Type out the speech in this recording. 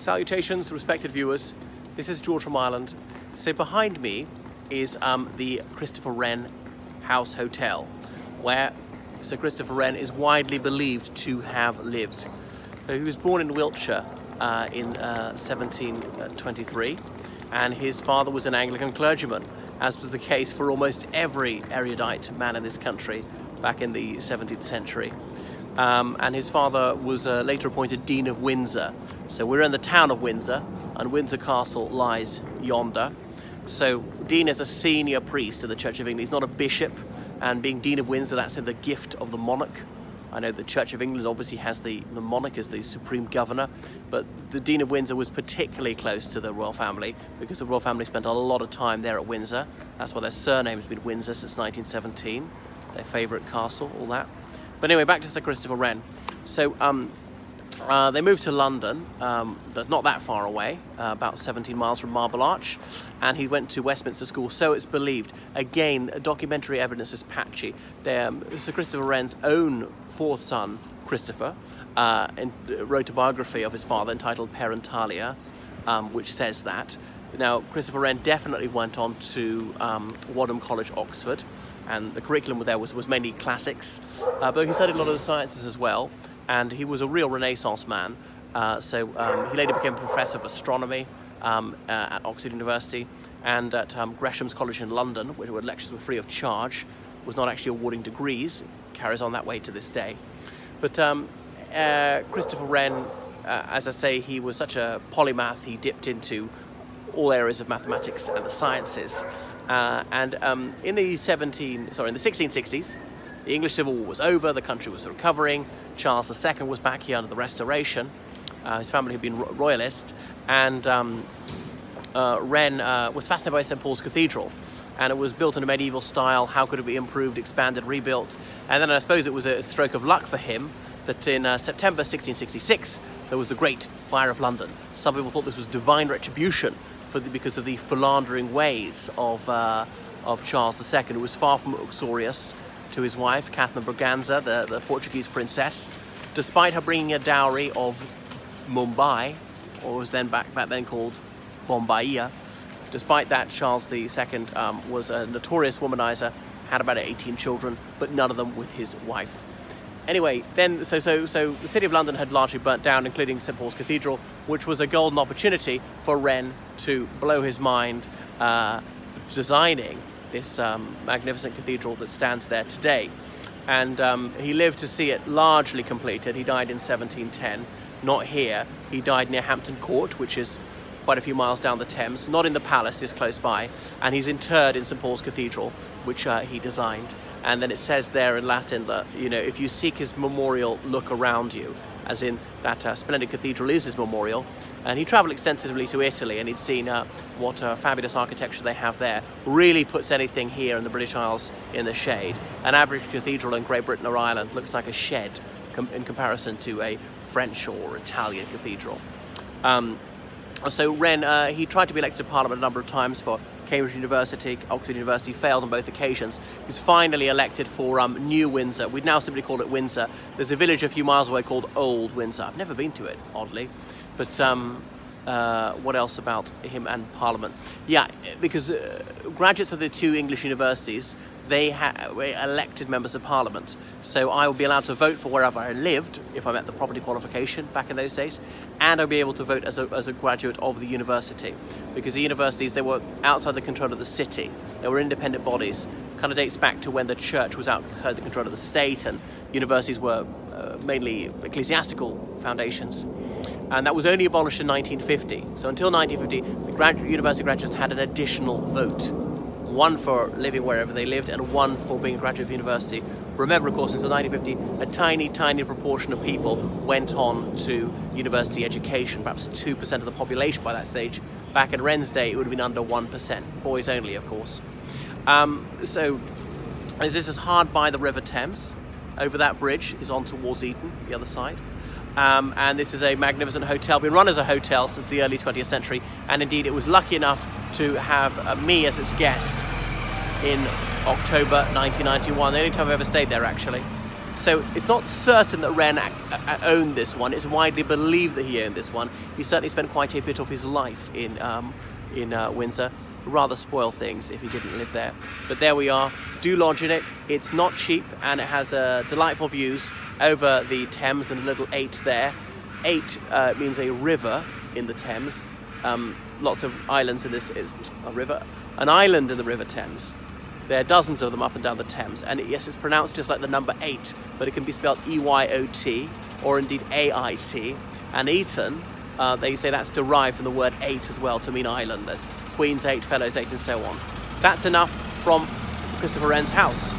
Salutations, respected viewers. This is George from Ireland. So behind me is the Christopher Wren House Hotel, where Sir Christopher Wren is widely believed to have lived. So he was born in Wiltshire in 1723, and his father was an Anglican clergyman, as was the case for almost every erudite man in this country back in the 17th century. And his father was later appointed Dean of Windsor. So we're in the town of Windsor, and Windsor Castle lies yonder. So Dean is a senior priest in the Church of England. He's not a bishop, and being Dean of Windsor, that's in the gift of the monarch. I know the Church of England obviously has the monarch as the supreme governor, but the Dean of Windsor was particularly close to the royal family because the royal family spent a lot of time there at Windsor. That's why their surname has been Windsor since 1917, their favourite castle, all that. But anyway, back to Sir Christopher Wren. So they moved to London, but not that far away, about 17 miles from Marble Arch, and he went to Westminster School, so it's believed. Again, documentary evidence is patchy. Sir Christopher Wren's own fourth son, Christopher, wrote a biography of his father entitled Parentalia, which says that. Now, Christopher Wren definitely went on to Wadham College, Oxford, and the curriculum there was mainly classics, but he studied a lot of the sciences as well, and he was a real Renaissance man. So he later became a professor of astronomy at Oxford University and at Gresham's College in London, where lectures were free of charge, was not actually awarding degrees, carries on that way to this day. But Christopher Wren, as I say, he was such a polymath, he dipped into all areas of mathematics and the sciences. In the 1660s, the English Civil War was over, the country was recovering, Charles II was back here under the Restoration, his family had been royalist, and Wren was fascinated by St. Paul's Cathedral, and it was built in a medieval style. How could it be improved, expanded, rebuilt? And then I suppose it was a stroke of luck for him that in September 1666 there was the Great Fire of London. Some people thought this was divine retribution because of the philandering ways of Charles II, who was far from uxorious to his wife, Catherine Braganza, the Portuguese princess. Despite her bringing a dowry of Mumbai, or was then back then called Bombaia, despite that, Charles II was a notorious womanizer, had about 18 children, but none of them with his wife. Anyway, then so the City of London had largely burnt down, including St. Paul's Cathedral, which was a golden opportunity for Wren to blow his mind designing this magnificent cathedral that stands there today. And he lived to see it largely completed. He died in 1710, not here. He died near Hampton Court, which is quite a few miles down the Thames, not in the palace, just close by, and he's interred in St. Paul's Cathedral, which he designed. And then it says there in Latin that, you know, if you seek his memorial, look around you, as in that splendid cathedral is his memorial. And he travelled extensively to Italy, and he'd seen what fabulous architecture they have there. Really puts anything here in the British Isles in the shade. An average cathedral in Great Britain or Ireland looks like a shed in comparison to a French or Italian cathedral. So Wren, he tried to be elected to Parliament a number of times for Cambridge University, Oxford University, failed on both occasions. He was finally elected for New Windsor. We'd now simply call it Windsor. There's a village a few miles away called Old Windsor. I've never been to it, oddly. But what else about him and Parliament? Yeah, because graduates of the two English universities, they were elected members of Parliament. So I would be allowed to vote for wherever I lived, if I met the property qualification back in those days, and I'd be able to vote as a graduate of the university. Because the universities, they were outside the control of the city. They were independent bodies. Kind of dates back to when the church was outside the control of the state, and universities were mainly ecclesiastical foundations. And that was only abolished in 1950. So until 1950, the university graduates had an additional vote. One for living wherever they lived and one for being a graduate of university. Remember, of course, until 1950, a tiny, tiny proportion of people went on to university education, perhaps 2% of the population by that stage. Back in Wren's day, it would have been under 1%, boys only, of course. So this is hard by the River Thames. Over that bridge is on towards Eton, the other side. And this is a magnificent hotel, been run as a hotel since the early 20th century, and indeed it was lucky enough to have me as its guest in October 1991, the only time I've ever stayed there actually. So it's not certain that Wren owned this one. It's widely believed that he owned this one. He certainly spent quite a bit of his life in Windsor. Rather spoil things if he didn't live there. But there we are. Do lodge in it. It's not cheap, and it has delightful views over the Thames and a little 8 there. 8 means a river in the Thames. Lots of islands in this. A river, an island in the River Thames. There are dozens of them up and down the Thames, and yes, it's pronounced just like the number 8, but it can be spelled E-Y-O-T or indeed A-I-T. And Eton, they say that's derived from the word 8 as well, to mean island. There's Queen's 8, Fellows 8, and so on. That's enough from Christopher Wren's house.